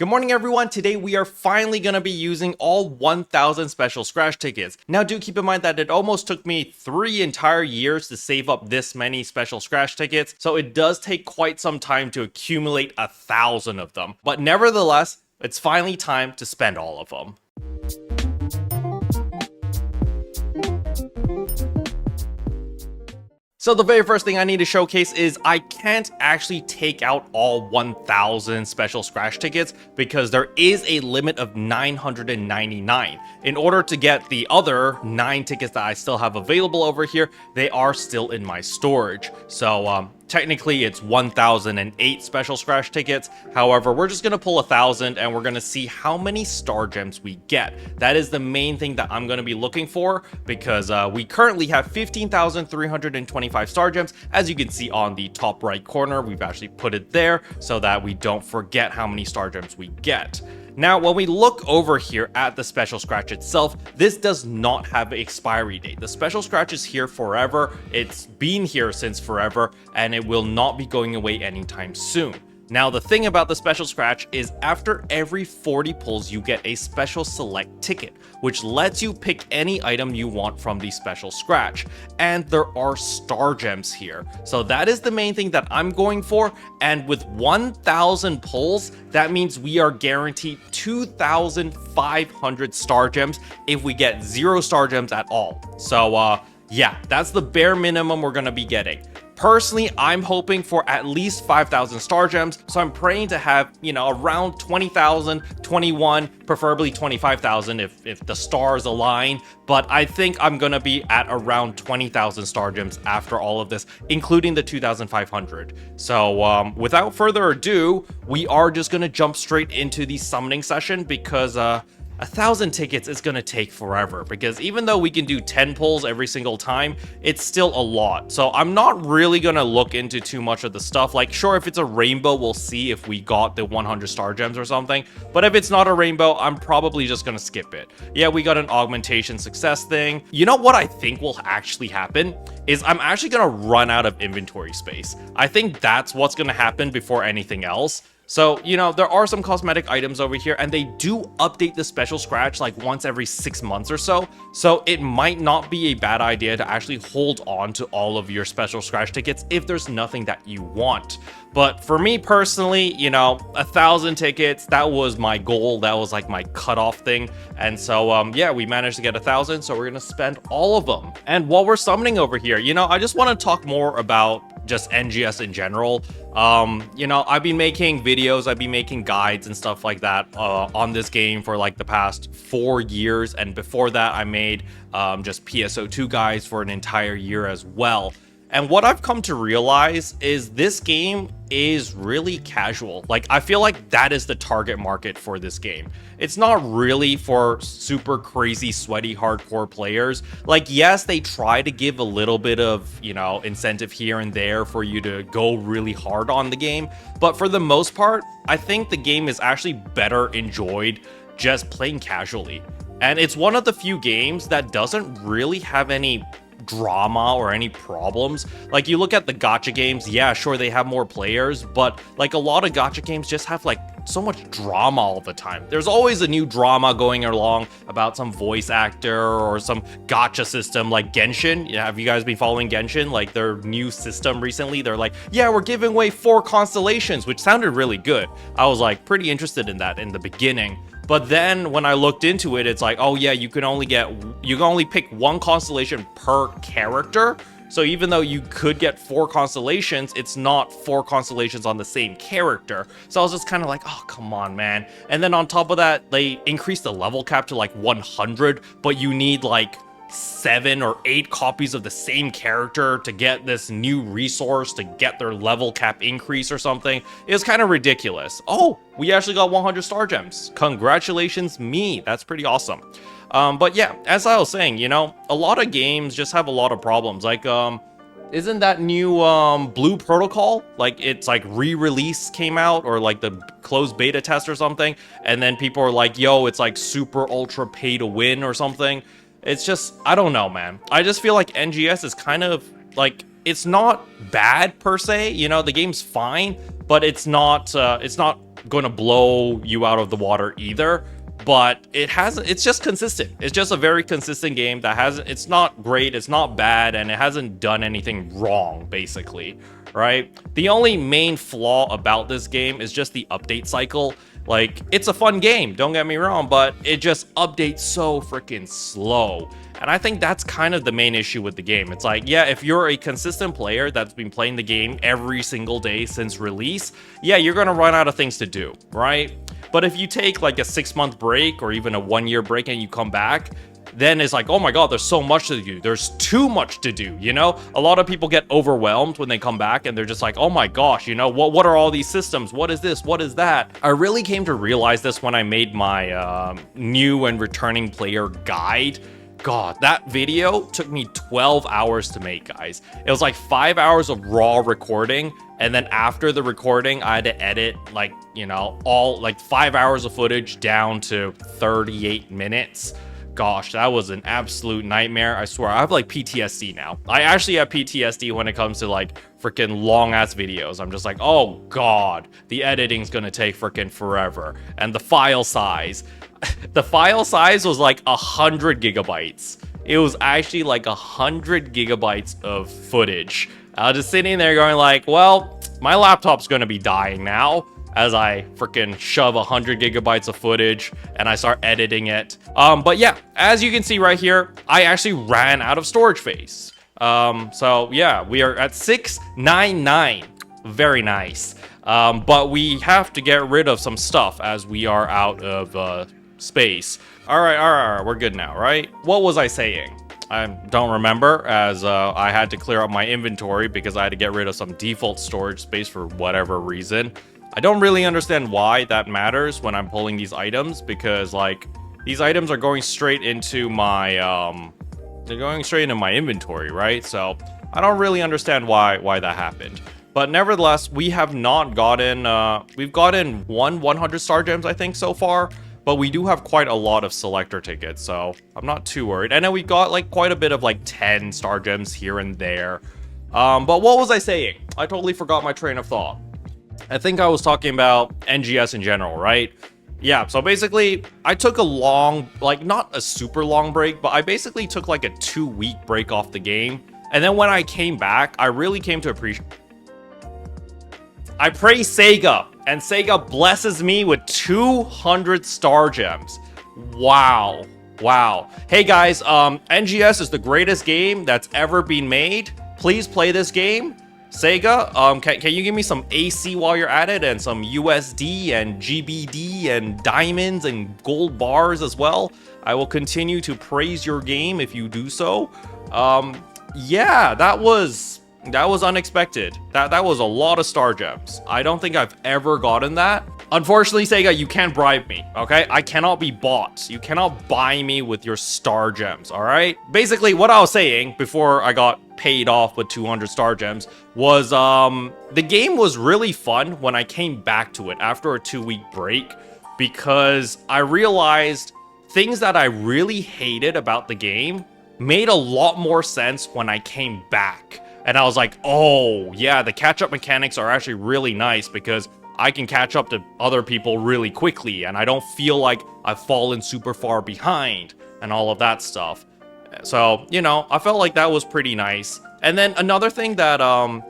Good morning everyone, today we are finally going to be using all 1000 special scratch tickets. Now do keep in mind that it almost took me 3 entire years to save up this many special scratch tickets, so it does take quite some time to accumulate 1000 of them. But nevertheless, it's finally time to spend all of them. So the very first thing I need to showcase is I can't actually take out all 1000 special scratch tickets because there is a limit of 999. In order to get the other 9 tickets that I still have available over here, they are still in my storage. So technically it's 1008 special scratch tickets. However, we're just going to pull 1000 and we're going to see how many star gems we get. That is the main thing that I'm going to be looking for because we currently have 15,325 star gems. As you can see on the top right corner, we've actually put it there so that we don't forget how many star gems we get. Now, when we look over here at the special scratch itself, this does not have an expiry date. The special scratch is here forever. It's been here since forever, and it will not be going away anytime soon. Now, the thing about the special scratch is after every 40 pulls, you get a special select ticket, which lets you pick any item you want from the special scratch. And there are star gems here. So that is the main thing that I'm going for. And with 1000 pulls, that means we are guaranteed 2,500 star gems if we get 0 star gems at all. So yeah, that's the bare minimum we're going to be getting. Personally, I'm hoping for at least 5,000 star gems, so I'm praying to have, around 20,000, 21, preferably 25,000 if the stars align, but I think I'm gonna be at around 20,000 star gems after all of this, including the 2,500. So without further ado, we are just gonna jump straight into the summoning session because 1,000 tickets is going to take forever because even though we can do 10 pulls every single time, it's still a lot. So I'm not really going to look into too much of the stuff. Like, sure, if it's a rainbow, we'll see if we got the 100 star gems or something. But if it's not a rainbow, I'm probably just going to skip it. Yeah, we got an augmentation success thing. You know what I think will actually happen is I'm actually going to run out of inventory space. I think that's what's going to happen before anything else. So, there are some cosmetic items over here and they do update the special scratch like once every 6 months or so. So it might not be a bad idea to actually hold on to all of your special scratch tickets if there's nothing that you want. But for me personally, 1,000 tickets, that was my goal. That was like my cutoff thing. And so, yeah, we managed to get 1,000. So we're going to spend all of them. And while we're summoning over here, I just want to talk more about just NGS in general. I've been making videos, I've been making guides and stuff like that on this game for like the past 4 years. And before that, I made just PSO2 guides for an entire year as well. And what I've come to realize is this game is really casual. Like, I feel like that is the target market for this game. It's not really for super crazy, sweaty, hardcore players. Like, yes, they try to give a little bit of, incentive here and there for you to go really hard on the game. But for the most part, I think the game is actually better enjoyed just playing casually. And it's one of the few games that doesn't really have any drama or any problems. Like, you look at the gacha games, yeah, sure, they have more players, but like a lot of gacha games just have like so much drama all the time. There's always a new drama going along about some voice actor or some gacha system like Genshin. Yeah, have you guys been following Genshin? Like their new system recently, they're like, yeah, we're giving away 4 constellations, which sounded really good. I was like pretty interested in that in the beginning. But then when I looked into it, it's like, oh yeah, you can only pick 1 constellation per character. So even though you could get 4 constellations, it's not 4 constellations on the same character. So I was just kind of like, oh, come on, man. And then on top of that, they increased the level cap to like 100, but you need like 7 or 8 copies of the same character to get this new resource to get their level cap increase or something. It was kind of ridiculous. Oh, we actually got 100 star gems. Congratulations me. That's pretty awesome. But yeah, as I was saying, a lot of games just have a lot of problems. Like, isn't that new Blue Protocol? Like, it's like re-release came out or like the closed beta test or something. And then people are like, yo, it's like super ultra pay to win or something. It's just, I don't know, man. I just feel like NGS is kind of like, it's not bad per se. The game's fine, but it's not going to blow you out of the water either. But it's just consistent. It's just a very consistent game that it's not great, it's not bad, and it hasn't done anything wrong, basically, right? The only main flaw about this game is just the update cycle. Like, it's a fun game, don't get me wrong, but it just updates so freaking slow. And I think that's kind of the main issue with the game. It's like, yeah, if you're a consistent player that's been playing the game every single day since release, yeah, you're gonna run out of things to do, right? But if you take like a 6-month break or even a 1-year break and you come back, then it's like, oh my god, there's so much to do. There's too much to do, you know? A lot of people get overwhelmed when they come back and they're just like, oh my gosh, you know, what are all these systems? What is this? What is that? I really came to realize this when I made my new and returning player guide. God, that video took me 12 hours to make, guys. It was like 5 hours of raw recording, and then after the recording, I had to edit, like, you know, all like 5 hours of footage down to 38 minutes. Gosh, that was an absolute nightmare. I swear, I have like PTSD now. I actually have PTSD when it comes to like freaking long ass videos. I'm just like, oh god, the editing's gonna take freaking forever. And the file size. The file size was like 100 gigabytes. It was actually like 100 gigabytes of footage. I was just sitting there going like, well, my laptop's gonna be dying now as I freaking shove 100 gigabytes of footage and I start editing it. But yeah, as you can see right here, I actually ran out of storage space. So yeah, we are at 699. Very nice. But we have to get rid of some stuff as we are out of space. All right, we're good now, right? What was I saying? I don't remember, as I had to clear up my inventory because I had to get rid of some default storage space for whatever reason. I don't really understand why that matters when I'm pulling these items, because like these items are going straight into my they're going straight into my inventory, right? So I don't really understand why that happened. But nevertheless, we have not gotten we've gotten 100 star gems, I think, so far. But we do have quite a lot of selector tickets, so I'm not too worried. And then we got like quite a bit of like 10 star gems here and there. But what was I saying? I totally forgot my train of thought. I think I was talking about NGS in general, right? Yeah, so basically, I took a long, like not a super long break, but I basically took like a 2-week break off the game. And then when I came back, I really came to appreciate... I praise SEGA, and SEGA blesses me with 200 star gems. Wow. Wow. Hey guys, NGS is the greatest game that's ever been made. Please play this game. SEGA, can you give me some AC while you're at it, and some USD and GBD and diamonds and gold bars as well? I will continue to praise your game if you do so. Yeah, that was unexpected. That was a lot of star gems. I don't think I've ever gotten that. Unfortunately, SEGA, you can't bribe me, okay? I cannot be bought. You cannot buy me with your star gems, all right? Basically, what I was saying before I got paid off with 200 star gems was the game was really fun when I came back to it after a 2-week break, because I realized things that I really hated about the game made a lot more sense when I came back. And I was like, oh, yeah, the catch-up mechanics are actually really nice because I can catch up to other people really quickly and I don't feel like I've fallen super far behind and all of that stuff. So, you know, I felt like that was pretty nice. And then another thing that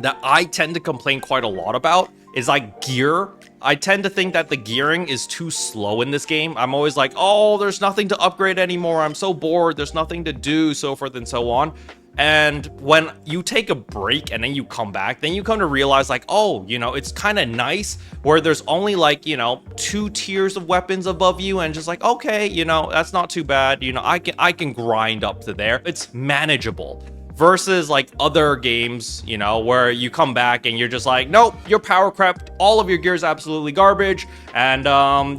that I tend to complain quite a lot about is like gear. I tend to think that the gearing is too slow in this game. I'm always like, oh, there's nothing to upgrade anymore. I'm so bored. There's nothing to do, so forth and so on. And when you take a break and then you come back, then you come to realize like, oh, you know, it's kind of nice where there's only like, you know, 2 tiers of weapons above you and just like, okay, you know, that's not too bad. You know, I can grind up to there. It's manageable. Versus like other games, you know, where you come back and you're just like, nope, you're power crept, all of your gear is absolutely garbage, and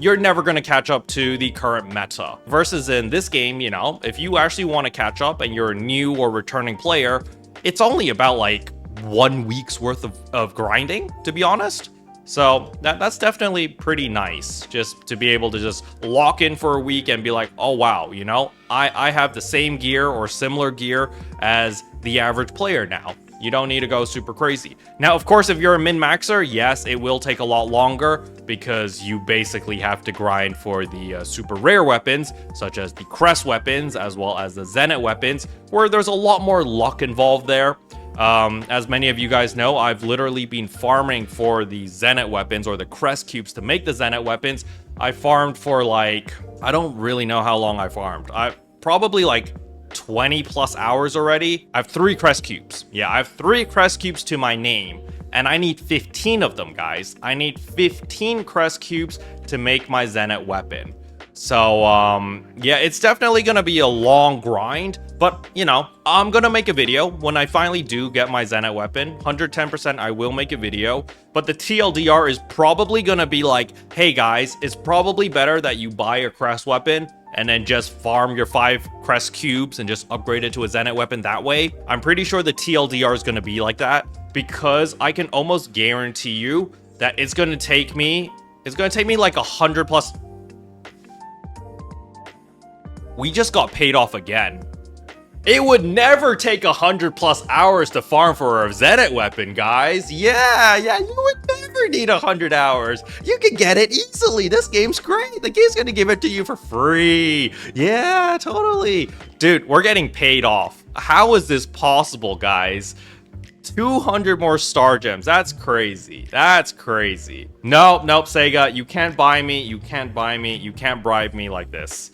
you're never going to catch up to the current meta. Versus in this game, you know, if you actually want to catch up and you're a new or returning player, it's only about like 1 week's worth of grinding, to be honest. So that's definitely pretty nice, just to be able to just lock in for a week and be like, oh wow, you know, I have the same gear or similar gear as the average player now. You don't need to go super crazy. Now, of course, if you're a min-maxer, yes, it will take a lot longer because you basically have to grind for the super rare weapons, such as the crest weapons, as well as the zenith weapons, where there's a lot more luck involved there. As many of you guys know, I've literally been farming for the zenith weapons or the crest cubes to make the zenith weapons. I farmed for like, I don't really know how long I farmed. I probably like 20 plus hours already. I have 3 crest cubes. Yeah, I have 3 crest cubes to my name, and I need 15 of them, guys. I need 15 crest cubes to make my zenith weapon. So, yeah, it's definitely gonna be a long grind, but, you know, I'm gonna make a video when I finally do get my zenith weapon. 110% I will make a video, but the TLDR is probably gonna be like, hey guys, it's probably better that you buy a crest weapon and then just farm your 5 crest cubes and just upgrade it to a zenith weapon that way. I'm pretty sure the TLDR is gonna be like that, because I can almost guarantee you that it's gonna take me like 100 plus. We just got paid off again. It would never take 100 plus hours to farm for a zenith weapon, guys. Yeah, you would never need 100 hours. You can get it easily. This game's great. The game's gonna give it to you for free. Yeah, totally. Dude, we're getting paid off. How is this possible, guys? 200 more star gems. That's crazy. That's crazy. Nope, Sega. You can't buy me. You can't buy me. You can't bribe me like this.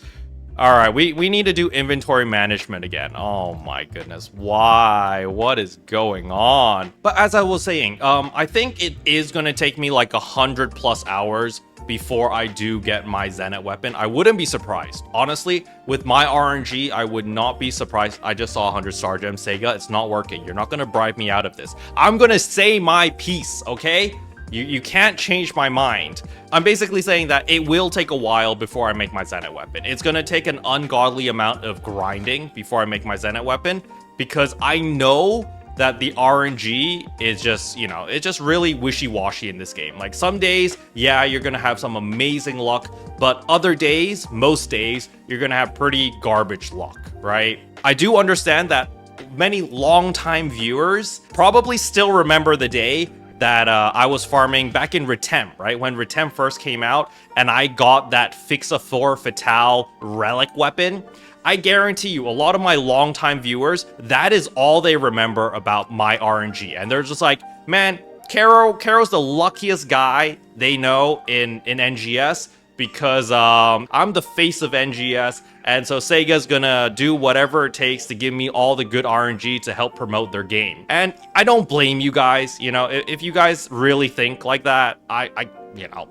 All right, we need to do inventory management again. Oh my goodness, why? What is going on? But as I was saying, I think it is gonna take me like 100 plus hours before I do get my zenith weapon. I wouldn't be surprised. Honestly, with my RNG, I would not be surprised. I just saw 100 star gems. Sega, it's not working. You're not gonna bribe me out of this. I'm gonna say my piece, okay? You can't change my mind. I'm basically saying that it will take a while before I make my zenith weapon. It's gonna take an ungodly amount of grinding before I make my zenith weapon, because I know that the RNG is just, you know, it's just really wishy-washy in this game. Like some days, yeah, you're gonna have some amazing luck, but other days, most days, you're gonna have pretty garbage luck, right? I do understand that many longtime viewers probably still remember the day that I was farming back in Retem, right? When Retem first came out and I got that Fixafor Fatale relic weapon. I guarantee you, a lot of my longtime viewers, that is all they remember about my RNG. And they're just like, man, Caro's the luckiest guy they know in NGS, because I'm the face of NGS, and so Sega's gonna do whatever it takes to give me all the good RNG to help promote their game. And I don't blame you guys. You know, if you guys really think like that, I you know,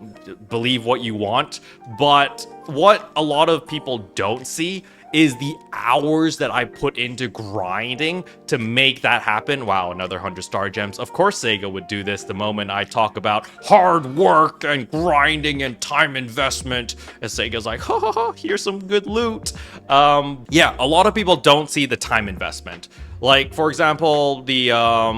believe what you want. But what a lot of people don't see is the hours that I put into grinding to make that happen. Wow, another 100 star gems. Of course Sega would do this the moment I talk about hard work and grinding and time investment. And Sega's like, ha ha ha, here's some good loot. Yeah, a lot of people don't see the time investment. Like, for example, the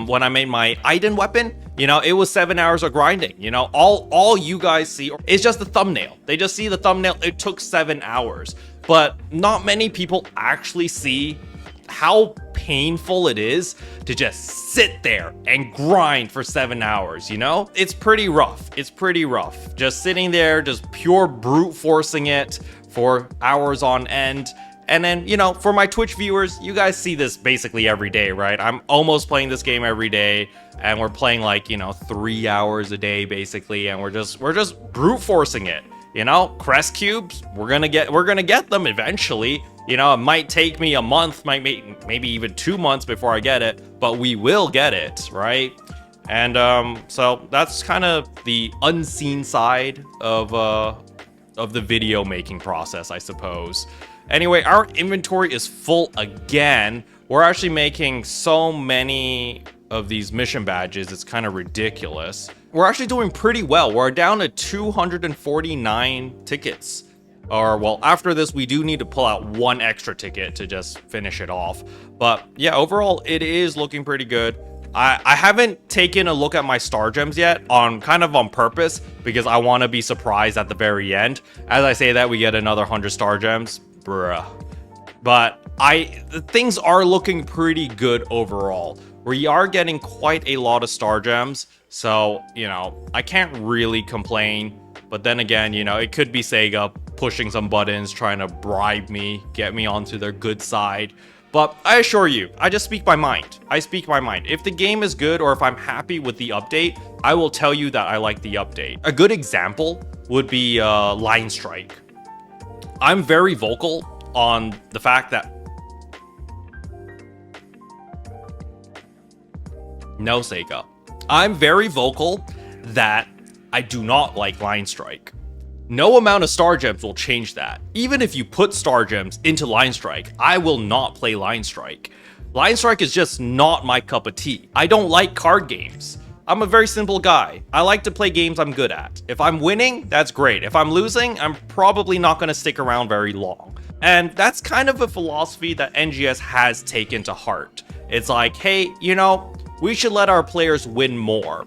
when I made my Iden weapon, you know, it was 7 hours of grinding. You know, all you guys see is just the thumbnail. They just see the thumbnail. It took 7 hours. But not many people actually see how painful it is to just sit there and grind for 7 hours, you know? It's pretty rough. It's pretty rough. Just sitting there, just pure brute forcing it for hours on end. And then, you know, for my Twitch viewers, you guys see this basically every day, right? I'm almost playing this game every day, and we're playing like, you know, 3 hours a day basically, and we're just brute forcing it. You know, crest cubes, we're gonna get them eventually. You know, it might take me a month, maybe even 2 months before I get it, but we will get it, right? And so that's kind of the unseen side of the video making process, I suppose. Anyway, our inventory is full again. We're actually making so many of these mission badges, it's kind of ridiculous. We're actually doing pretty well. We're down to 249 tickets. Or, well, after this, we do need to pull out 1 extra ticket to just finish it off. But yeah, overall, it is looking pretty good. I haven't taken a look at my star gems yet, kind of on purpose, because I want to be surprised at the very end. As I say that, we get another 100 star gems. Bruh. But things are looking pretty good overall. We are getting quite a lot of star gems, so, you know, I can't really complain. But then again, you know, it could be Sega pushing some buttons, trying to bribe me, get me onto their good side. But I assure you, I just speak my mind. I speak my mind. If the game is good or if I'm happy with the update, I will tell you that I like the update. A good example would be Line Strike. I'm very vocal on the fact that... No, Sega. I'm very vocal that I do not like Line Strike. No amount of star gems will change that. Even if you put star gems into Line Strike, I will not play Line Strike. Line Strike is just not my cup of tea. I don't like card games. I'm a very simple guy. I like to play games I'm good at. If I'm winning, that's great. If I'm losing, I'm probably not going to stick around very long. And that's kind of a philosophy that NGS has taken to heart. It's like, hey, you know, we should let our players win more.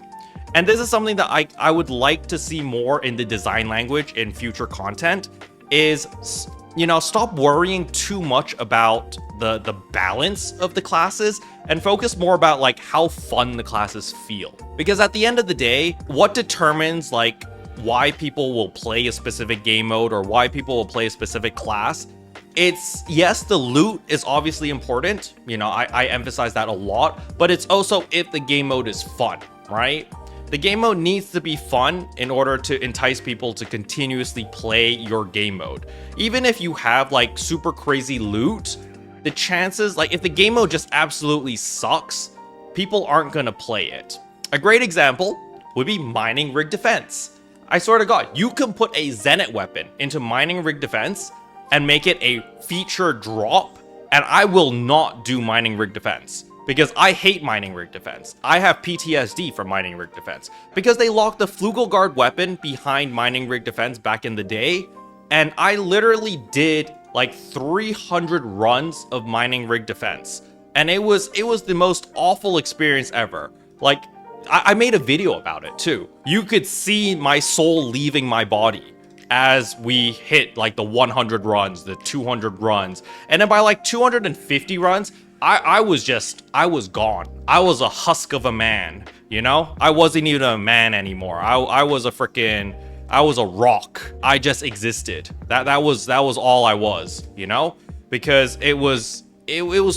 And this is something that I would like to see more in the design language in future content is, you know, stop worrying too much about the balance of the classes and focus more about like how fun the classes feel. Because at the end of the day, what determines like why people will play a specific game mode or why people will play a specific class, it's, yes, the loot is obviously important. You know, I emphasize that a lot, but it's also if the game mode is fun, right? The game mode needs to be fun in order to entice people to continuously play your game mode. Even if you have like super crazy loot, the chances, like if the game mode just absolutely sucks, people aren't gonna play it. A great example would be Mining Rig Defense. I swear to God, you can put a Zenith weapon into Mining Rig Defense and make it a feature drop, and I will not do Mining Rig Defense. Because I hate Mining Rig Defense. I have PTSD from Mining Rig Defense. Because they locked the Flugelguard weapon behind Mining Rig Defense back in the day. And I literally did like 300 runs of Mining Rig Defense. And it was the most awful experience ever. Like, I made a video about it too. You could see my soul leaving my body as we hit like the 100 runs, the 200 runs. And then by like 250 runs, I was gone. I was a husk of a man, you know? I wasn't even a man anymore. I was a rock. I just existed. That was all I was, you know? Because it was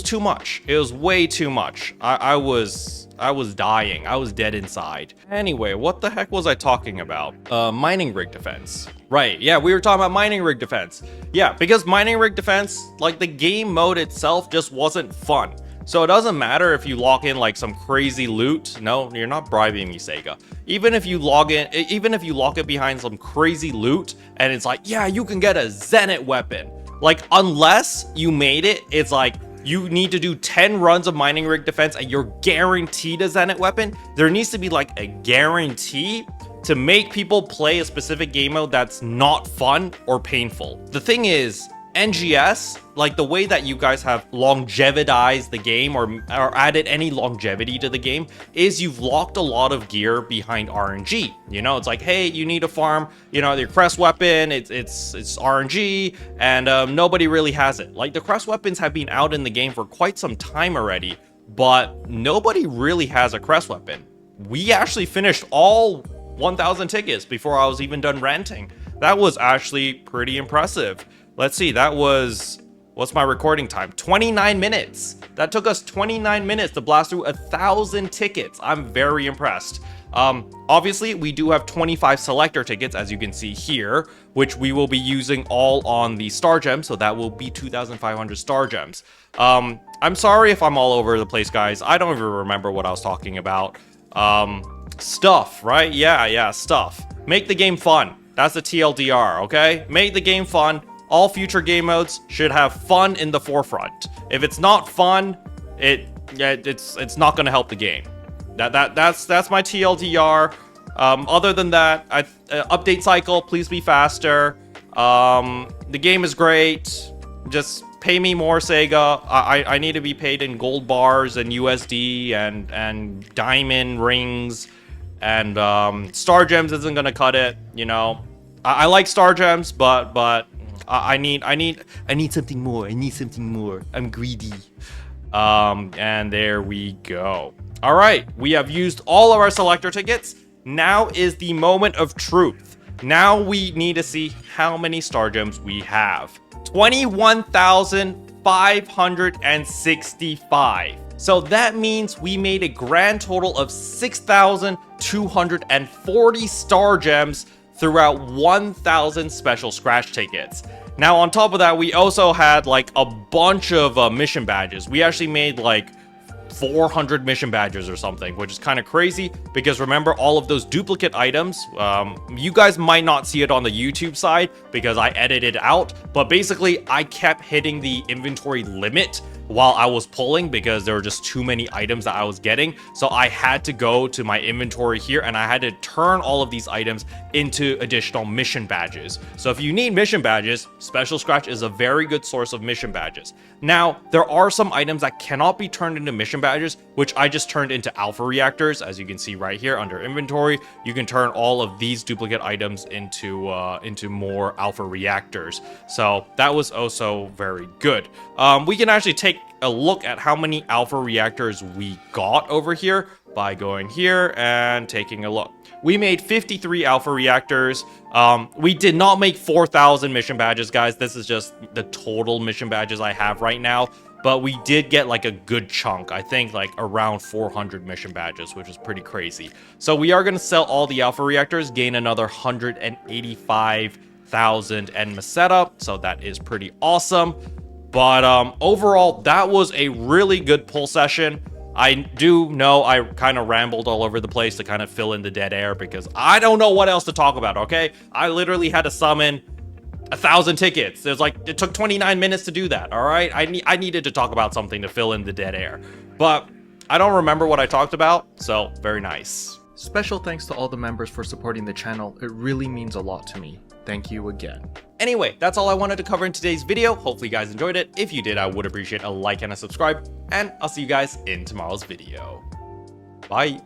too much. It was way too much. I was dying. I was dead inside. Anyway, what the heck was I talking about? Mining Rig Defense. Right, yeah, we were talking about Mining Rig Defense. Yeah, because Mining Rig Defense, like the game mode itself just wasn't fun. So it doesn't matter if you lock in like some crazy loot. No, you're not bribing me, Sega. Even if you lock it behind some crazy loot and it's like, yeah, you can get a Zenith weapon. Like, unless you made it, it's like, you need to do 10 runs of Mining Rig Defense and you're guaranteed a Zenith weapon. There needs to be like a guarantee to make people play a specific game mode that's not fun or painful. The thing is, NGS, like the way that you guys have longevidized the game or added any longevity to the game is you've locked a lot of gear behind RNG. You know, it's like, hey, you need to farm, you know, your crest weapon, it's RNG, and nobody really has it. Like the crest weapons have been out in the game for quite some time already, but nobody really has a crest weapon. We actually finished all 1,000 tickets before I was even done ranting. That was actually pretty impressive. Let's see, that was, what's my recording time? 29 minutes. That took us 29 minutes to blast through 1,000 tickets. I'm very impressed. Obviously, we do have 25 selector tickets, as you can see here, which we will be using all on the star gems, so that will be 2,500 star gems. I'm sorry if I'm all over the place, guys. I don't even remember what I was talking about. Stuff, right? Yeah, stuff. Make the game fun. That's the TLDR, okay? Make the game fun. All future game modes should have fun in the forefront. If it's not fun, it's not gonna help the game. That's my TLDR. Other than that, update cycle, please be faster. The game is great. Just pay me more, Sega. I need to be paid in gold bars and USD and diamond rings. And star gems isn't gonna cut it, you know. I like star gems, but I need something more. I need something more. I'm greedy. And there we go. All right, we have used all of our selector tickets. Now is the moment of truth. Now we need to see how many star gems we have. 21,565. So that means we made a grand total of 6,240 star gems throughout 1,000 special scratch tickets. Now on top of that, we also had like a bunch of mission badges. We actually made like 400 mission badges or something, which is kind of crazy because remember all of those duplicate items, you guys might not see it on the YouTube side because I edited it out, but basically I kept hitting the inventory limit while I was pulling because there were just too many items that I was getting. So I had to go to my inventory here and I had to turn all of these items into additional mission badges. So if you need mission badges, Special Scratch is a very good source of mission badges. Now, there are some items that cannot be turned into mission badges, which I just turned into alpha reactors. As you can see right here under inventory, you can turn all of these duplicate items into more alpha reactors. So that was also very good. We can actually take a look at how many alpha reactors we got over here by going here and taking a look. We made 53 alpha reactors. We did not make 4,000 mission badges, guys. This is just the total mission badges I have right now. But we did get like a good chunk. I think like around 400 mission badges, which is pretty crazy. So we are going to sell all the alpha reactors, gain another 185,000 Enma setup. So that is pretty awesome. But overall, that was a really good pull session. I do know I kind of rambled all over the place to kind of fill in the dead air because I don't know what else to talk about, okay? I literally had to summon 1,000 tickets. It took 29 minutes to do that, all right? I needed to talk about something to fill in the dead air. But I don't remember what I talked about, so very nice. Special thanks to all the members for supporting the channel. It really means a lot to me. Thank you again. Anyway, that's all I wanted to cover in today's video. Hopefully you guys enjoyed it. If you did, I would appreciate a like and a subscribe, and I'll see you guys in tomorrow's video. Bye.